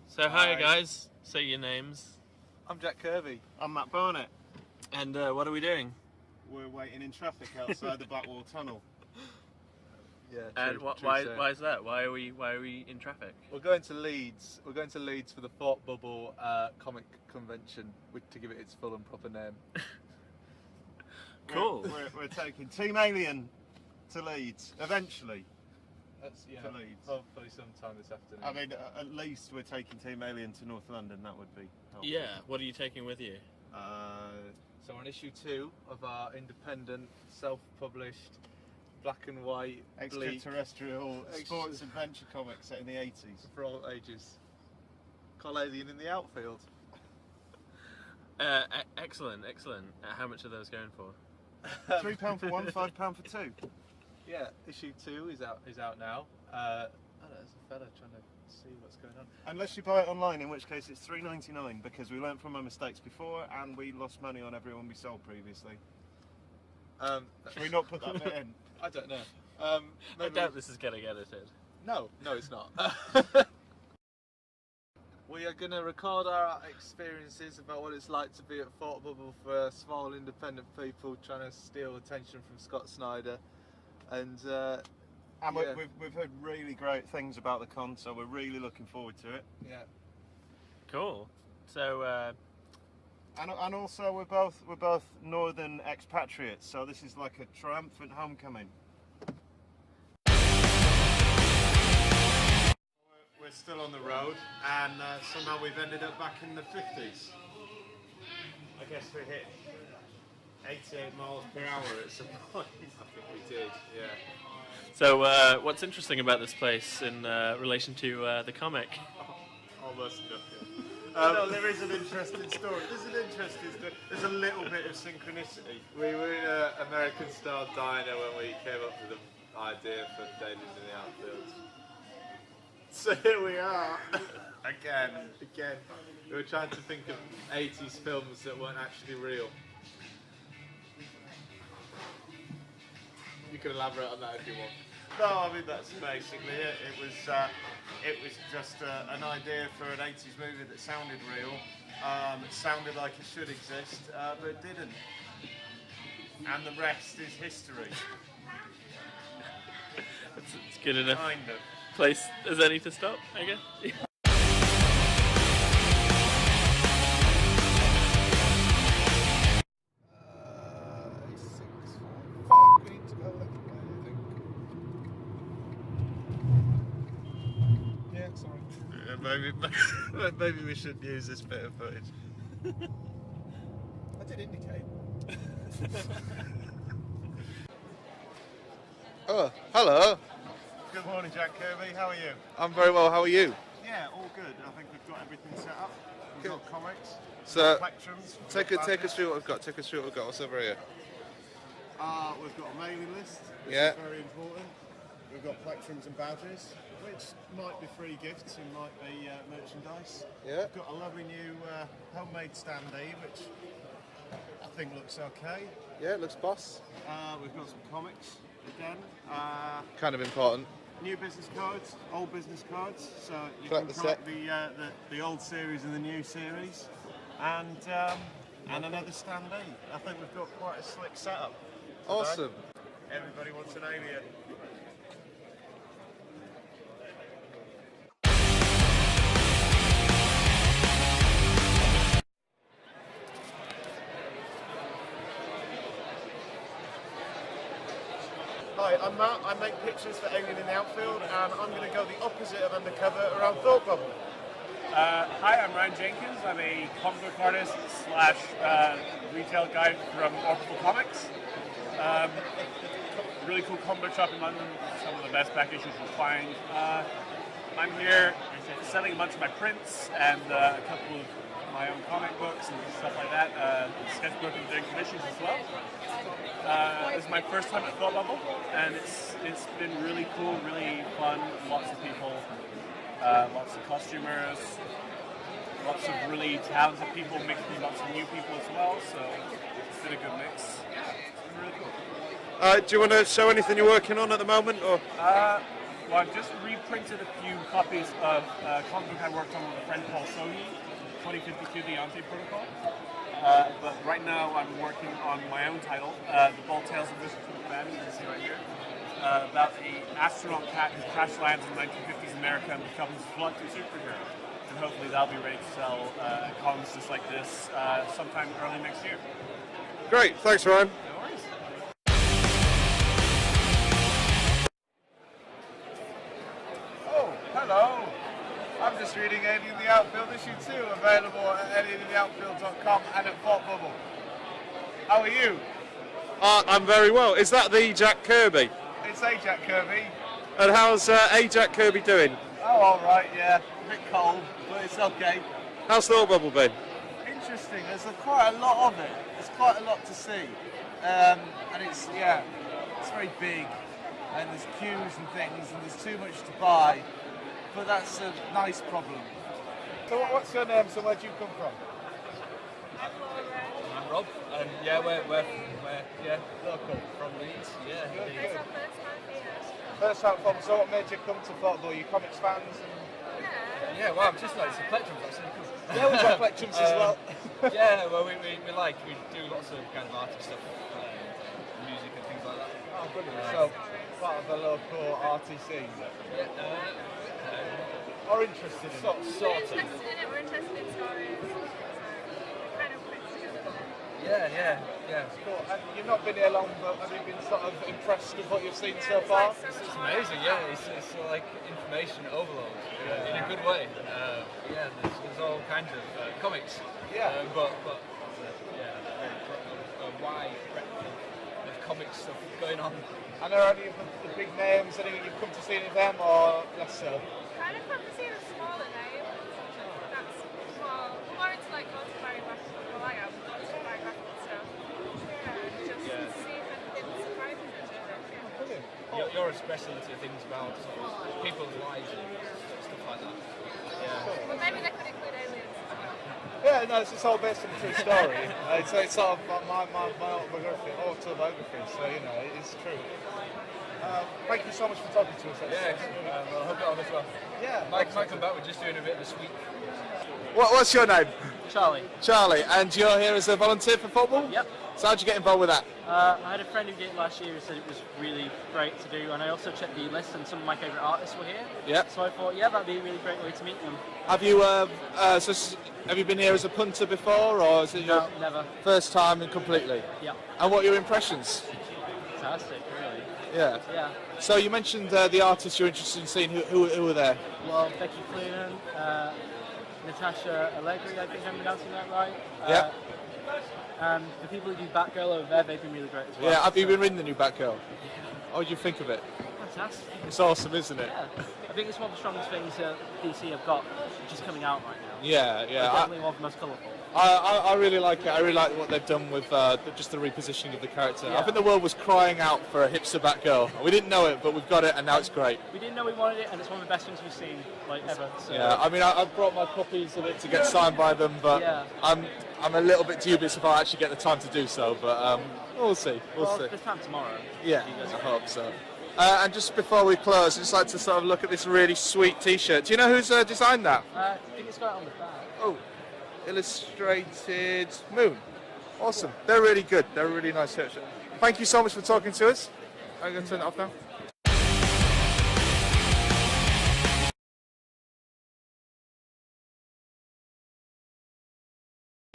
So hi guys, say your names. I'm Jack Kirby. I'm Matt Barnett. And what are we doing? We're waiting in traffic outside the Blackwall Tunnel. Yeah. And true why is that? Why are we in traffic? We're going to Leeds. We're going to Leeds for the Thought Bubble comic convention, to give it its full and proper name. Cool. We're taking Team Alien to Leeds eventually. That's To Leeds. hopefully sometime this afternoon. I mean, at least we're taking Team Alien to North London. That would be helpful. Yeah. What are you taking with you? So on issue 2 of our independent, self-published, black and white, bleak, Extraterrestrial sports adventure comic set in the 80s. for all ages, called Alien in the Outfield. Excellent. How much are those going for? £3 for one, £5 for two. Yeah, issue 2 is out now. Oh, there's a fella trying to see what's going on. Unless you buy it online, in which case it's £3.99 because we learnt from our mistakes before and we lost money on everyone we sold previously. Should we not put that bit in? I don't know. I doubt this is getting edited. No, it's not. We are going to record our experiences about what it's like to be at Thought Bubble for small independent people trying to steal attention from Scott Snyder. And And yeah. we've heard really great things about the con, so we're really looking forward to it. Yeah. Cool. So And also we're both northern expatriates, so this is like a triumphant homecoming. We're still on the road, and somehow we've ended up back in the 50s. I guess we hit 88 miles per hour at some point. I think we did, yeah. So what's interesting about this place in relation to the comic? Almost nothing. No, there is an interesting story. There's a little bit of synchronicity. We were in an American-style diner when we came up with the idea for Alien in the Outfield. So here we are. Again. We were trying to think of 80s films that weren't actually real. You can elaborate on that if you want. No, I mean that's basically it. It was just an idea for an 80s movie that sounded real. It sounded like it should exist, but it didn't. And the rest is history. It's good enough. Kind of. Place as any to stop, I guess. Fuck, we need to go that way, I think. Yeah, sorry. Maybe we should use this bit of footage. I did indicate. Oh, hello. Good morning, Jack Kirby. How are you? I'm very well, how are you? Yeah, all good. I think we've got everything set up. We've got comics, So, plectrums. take us through what we've got. What's over here? We've got a mailing list, which Yeah. is very important. We've got plectrums and badges, which might be free gifts and might be merchandise. Yeah. We've got a lovely new homemade standee, which I think looks okay. Yeah, it looks boss. We've got some comics again. Kind of important. New business cards, old business cards, so you Collect can the collect the old series and the new series, and another standee. I think we've got quite a slick setup. today. Awesome. Everybody wants an alien. Hi, I'm Matt. I make pictures for Alien in the Outfield, and I'm going to go the opposite of undercover around Thought Bubble. Hi, I'm Ryan Jenkins. I'm a comic book artist slash retail guy from Orbital Comics. Really cool comic book shop in London. Some of the best back issues you'll find. I'm here selling a bunch of my prints and a couple of my own comic books and stuff like that. Sketchbook and doing commissions as well. This is my first time at Thought Bubble, and it's been really cool, really fun. Lots of people, lots of costumers, lots of really talented people mixed with lots of new people as well. So it's been a good mix. It's been really cool. Do you want to show anything you're working on at the moment, or? Well, I've just reprinted a few copies of a comic book I worked on with a friend Paul Soni, 2052, the Outfield Protocol. But right now I'm working on my own title, The Bold Tales of Mystical Humanity, you can see right here, about an astronaut cat who crash lands in 1950s America and becomes a bloodthirsty superhero. And hopefully that'll be ready to sell at cons just like this sometime early next year. Great, thanks Ryan. No worries. Oh, hello. I'm just reading Alien in the Outfield issue 2, available at alienintheoutfield.com and at Fort Bubble. How are you? I'm very well. Is that the Jack Kirby? It's A. Jack Kirby. And how's A. Jack Kirby doing? Oh, alright, yeah. A bit cold, but it's okay. How's Thought Bubble been? Interesting, there's quite a lot of it. There's quite a lot to see. And it's, yeah, it's very big. And there's queues and things, and there's too much to buy. But that's a nice problem. So what's your name? So where'd you come from? I'm Rob, and yeah, we're Local. from Leeds. Yeah, Good, Leeds. good. First time from, so what made you come to football? You comics fans? And... Yeah, well, I'm just like some plectrums actually. Yeah, we've got plectrums as well. Yeah, well, we do lots of kind of arty stuff, music and things like that. Oh, brilliant. So, part of the local arty scene. Or interested in it? Sort of. We're interested in it, we're interested in stories. So it kind of fits together with it. Yeah. Cool. And you've not been here long, but have you been sort of impressed with what you've seen so far? It's like so It's much amazing, yeah. It's like information overload in a good way. Yeah, there's all kinds of comics. Yeah. But a wide breadth of comic stuff going on. And are any of the big names, any you've come to see any of them, or less so? Kind of fun to see the smaller names. That's more into like autobiographical, well I am, autobiographical stuff. Yeah, just to see if anything surprises us. Yeah. Brilliant. You're especially into things about sort of people's lives and stuff like that. Yeah. But maybe they could include aliens as well. Yeah, no, it's all based on a true story. It's sort of my autobiography, so you know, it's true. Thank you so much for talking to us. Well, I hope it on as well. Yeah. Might come back, we're just doing a bit of a sweep. What's your name? Charlie. Charlie, and you're here as a volunteer for football? Yep. So how'd you get involved with that? I had a friend who did it last year who said it was really great to do, and I also checked the list and some of my favourite artists were here. Yep. So I thought, yeah, that'd be a really great way to meet them. Have you have you been here as a punter before, or is it your No, never. first time and completely? Yeah. And what are your impressions? Fantastic, really. Yeah. Yeah. So you mentioned the artists you're interested in seeing. Who were there? Well, Becky Cloonan, Natasha Allegri, I think I'm pronouncing that right. Yeah. And the people who do Batgirl over there, they've been really great as well. Yeah. Have you So- been reading the new Batgirl? What do you think of it? Fantastic. It's awesome, isn't it? Yeah. I think it's one of the strongest things DC have got, which is coming out right now. Yeah, It's yeah. definitely one of the most colourful. I really like it. I really like what they've done with just the repositioning of the character. I Yeah. think the world was crying out for a hipster Batgirl. We didn't know it, but we've got it, and now it's great. We didn't know we wanted it, and it's one of the best things we've seen ever. So. Yeah, I mean, I brought my copies of it to get signed by them, but Yeah. I'm a little bit dubious if I actually get the time to do so. But we'll see. We'll see. This time tomorrow. Yeah, You guys- I hope so. And just before we close, I'd just like to sort of look at this really sweet T-shirt. Do you know who's designed that? I think it's got it on the back. Oh, Illustrated Moon. Awesome. They're really good. They're a really nice shirt. Thank you so much for talking to us. I'm going to turn it off now.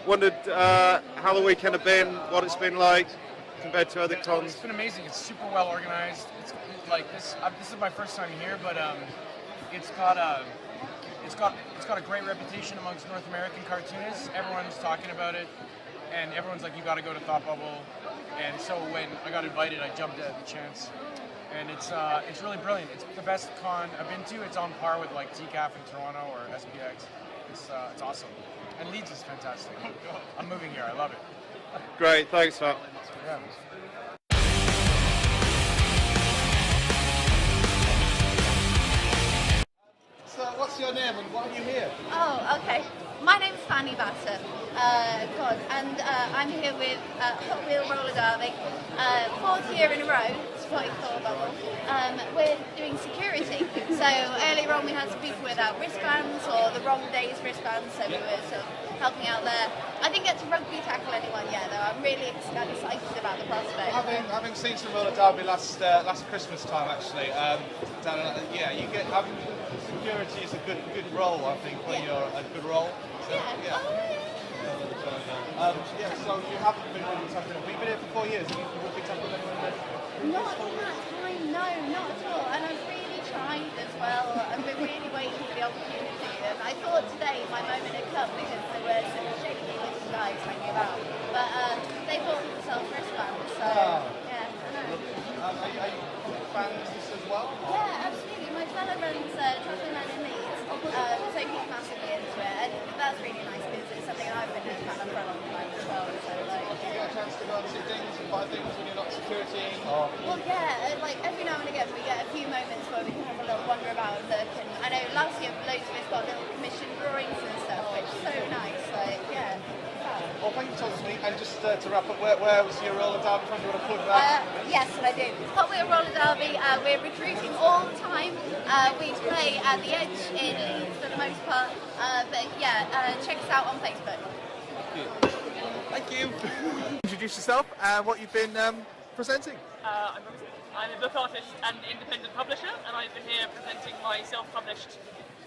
Wondered how the weekend had been, what it's been like compared to other cons. It's been amazing. It's super well organized. It's like this. This is my first time here, but it's got a great reputation amongst North American cartoonists. Everyone's talking about it, and everyone's like, "You got to go to Thought Bubble." And so when I got invited, I jumped at the chance, and it's really brilliant. It's the best con I've been to. It's on par with like TCAF in Toronto or SPX. It's awesome, and Leeds is fantastic. I'm moving here. I love it. Great, thanks, Matt. Yeah. So what's your name and why are you here? Oh, okay. My name's Fanny Batter, and I'm here with Hot Wheel Roller Derby, fourth year in a row. It's what he thought about it. We're doing security. So earlier on we had some people without wristbands or the wrong day's wristbands, so we were sort of helping out there. I didn't get to rugby tackle anyone yet though. I'm really excited about the prospect. Having seen some roller derby last Christmas time actually, you get having security is a good role I think when you're a good role. So, so you haven't been rugby tackling. Have you been here for 4 years? Have you rugby tackled anyone there? Not in that time, no, not at all. And I've really tried as well. I've been really waiting for the opportunity. And I thought today my moment had come because there were some shady little guys hanging about. But they bought themselves wristbands, so yeah, I know. Are you fans as well? Yeah, absolutely. My fella runs Travelling Man in Leeds, so he's massively into it. And that's really nice because it's something I've been a fan of for a long time as well. So like, do you get a chance to go and see things and buy things when you're not security? Or? Well, yeah, like every now and again we get a few moments where we can have a little wander about and look. And I know last year loads of us got little commissioned drawings and stuff, which is so nice. Like, yeah. Well, thank you for talking to me. And just to wrap up, where was your roller derby from? Do you want to plug that? Yes, I do. Hot Wheel Roller Derby. We're recruiting all the time. We play at the Edge in Leeds for the most part. But yeah, check us out on Facebook. Thank you. Introduce yourself and what you've been presenting. I'm a book artist and independent publisher, and I've been here presenting my self-published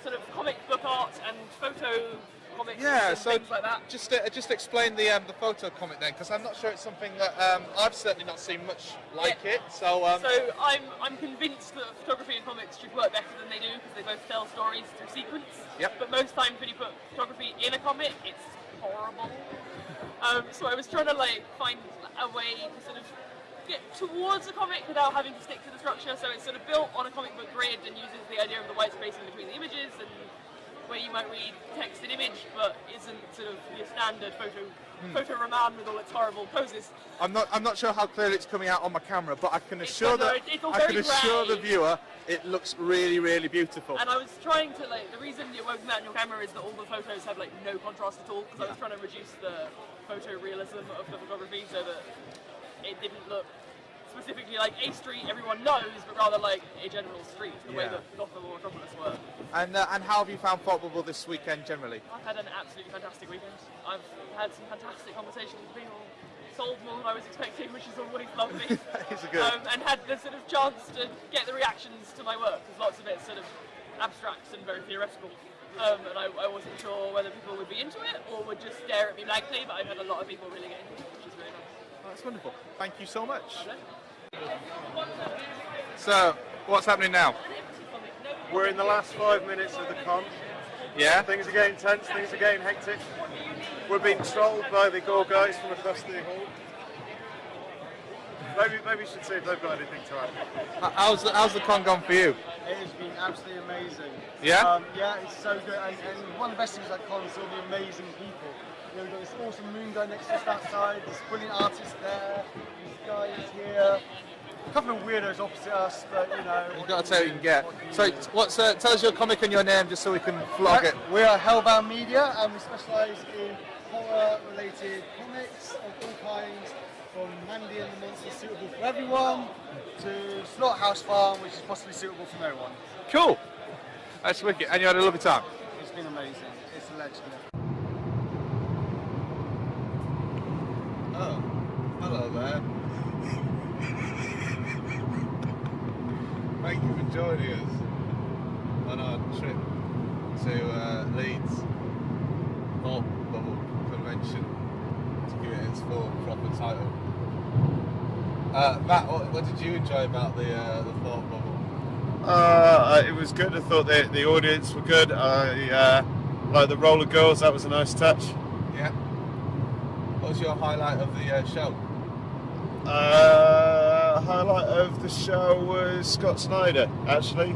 sort of comic book art and photo comics and things like that. Just explain the photo comic then, because I'm not sure it's something that I've certainly not seen much like it. So I'm convinced that photography and comics should work better than they do because they both tell stories through sequence. Yep. But most times when you put photography in a comic, it's horrible. So I was trying to find a way to sort of get towards a comic without having to stick to the structure. So it's sort of built on a comic book grid and uses the idea of the white space in between the images and where you might read text and image, but isn't sort of your standard photo roman with all its horrible poses. I'm not sure how clearly it's coming out on my camera, but I can assure the viewer it looks really, really beautiful. And I was trying to the reason you're working that on your camera is that all the photos have no contrast at all, because I was trying to reduce the photo realism of the photography so that it didn't look specifically like a street everyone knows, but rather like a general street, the way that Gotham or Metropolis were. And how have you found Thought Bubble this weekend generally? I've had an absolutely fantastic weekend. I've had some fantastic conversations with people, sold more than I was expecting, which is always lovely. It's good. And had the sort of chance to get the reactions to my work, because lots of it's sort of abstract and very theoretical. And I wasn't sure whether people would be into it or would just stare at me blankly, but I've had a lot of people really get into it, which is really nice. Oh, that's wonderful. Thank you so much. So, what's happening now? We're in the last 5 minutes of the con. Yeah? Things are getting tense, things are getting hectic. We're being trolled by the Gore guys from across the hall. Maybe we should see if they've got anything to add. How's the con gone for you? It has been absolutely amazing. Yeah? Yeah, it's so good. And one of the best things about con is all the amazing people. You know, we've got this awesome moon guy next to us that side, this brilliant artist there, these guys here. A couple of weirdos opposite us, but you know. You've got to tell what you can get. So, tell us your comic and your name just so we can vlog it. We are Hellbound Media and we specialise in horror-related comics of all kinds, from Mandy and the Monster, suitable for everyone, to Slaughterhouse Farm, which is possibly suitable for no one. Cool. That's wicked. And you had a lovely time? It's been amazing. It's a legend. Oh, hello there. Thank you for joining us on our trip to Leeds Thought Bubble Convention, to give it its full proper title. Matt, what did you enjoy about the Thought Bubble? It was good. I thought the audience were good. I like the roller girls. That was a nice touch. Yeah. What was your highlight of the show? Highlight of the show was Scott Snyder, actually,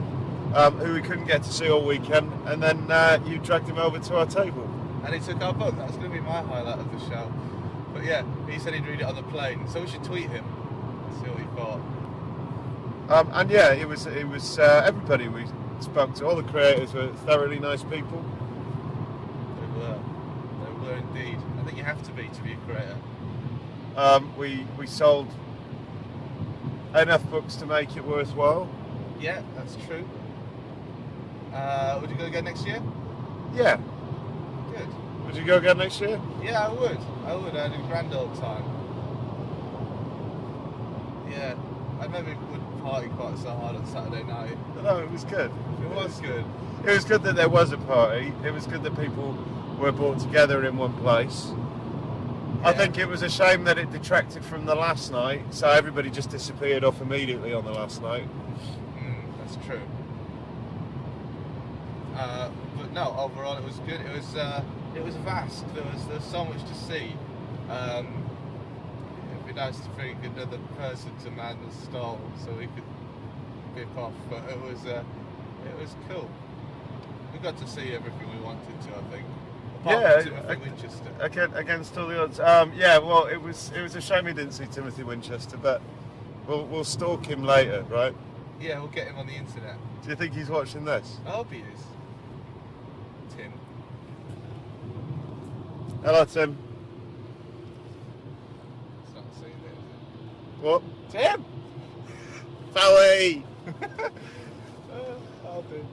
who we couldn't get to see all weekend, and then you dragged him over to our table. And he took our book. That was going to be my highlight of the show. But yeah, he said he'd read it on the plane, so we should tweet him and see what he thought. And yeah, it was everybody we spoke to. All the creators were thoroughly nice people. They were indeed. I think you have to be a creator. We sold enough books to make it worthwhile. Yeah, that's true. Would you go again next year? Yeah. Good. Would you go again next year? Yeah, I would. I had a grand old time. Yeah. I maybe wouldn't party quite so hard on Saturday night. No, it was good. It was good. It was good that there was a party. It was good that people were brought together in one place. I think it was a shame that it detracted from the last night, so everybody just disappeared off immediately on the last night. That's true. But no, overall it was good. It was vast. There was so much to see. It'd be nice to bring another person to man the stall so we could bip off. But it was cool. We got to see everything we wanted to, I think. Apart from Timothy Winchester. Against all the odds. Yeah, well, it was a shame we didn't see Timothy Winchester, but we'll stalk him later, right? Yeah, we'll get him on the internet. Do you think he's watching this? I hope he is. Tim. Hello, Tim. It's not saying that, What? Tim! Bowie! I'll do.